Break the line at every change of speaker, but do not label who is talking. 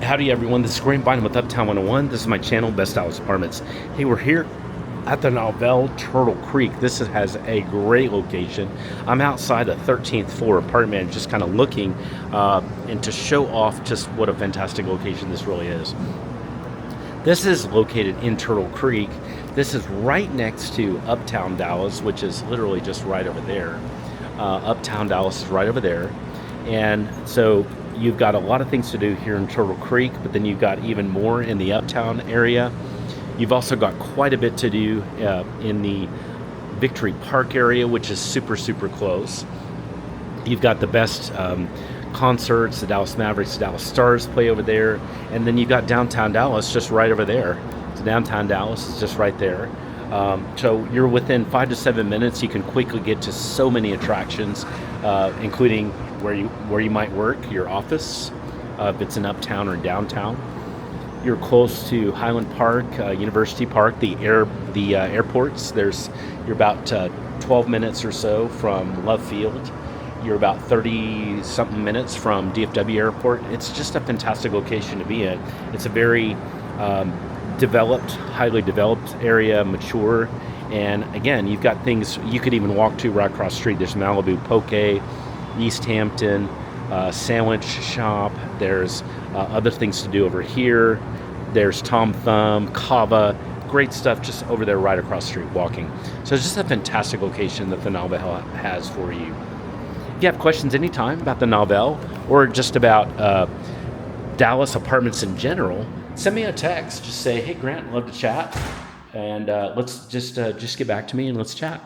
Howdy everyone, this is Grant Bynum with Uptown 101. This is my channel, Best Dallas Apartments. Hey, we're here at the Novel Turtle Creek. This has a great location. I'm outside a 13th floor apartment, just kind of looking and to show off just what a fantastic location this really is. This is located in Turtle Creek. This is right next to Uptown Dallas, which is literally just right over there. Uptown Dallas is right over there. And so you've got a lot of things to do here in Turtle Creek, but then you've got even more in the Uptown area. You've also got quite a bit to do in the Victory Park area, which is super close. You've got the best concerts, the Dallas Mavericks, the Dallas Stars play over there, and then you've got downtown Dallas just right over there. So downtown Dallas is just right there. So you're within 5 to 7 minutes. You can quickly get to so many attractions, including where you might work, your office, if it's in Uptown or downtown. You're close to Highland Park, University Park, the airports. You're about 12 minutes or so from Love Field. You're about 30 something minutes from DFW Airport. It's just a fantastic location to be in. It's a very developed, highly developed area, mature, and again, you've got things you could even walk to right across the street. There's Malibu Poke, East Hampton, sandwich shop. There's other things to do over here. There's Tom Thumb, Kava, great stuff just over there right across the street walking. So it's just a fantastic location that the Novel has for you. If you have questions anytime about the Novel or just about Dallas apartments in general, send me a text. Just say, hey Grant, I'd love to chat. And let's just get back to me and let's chat.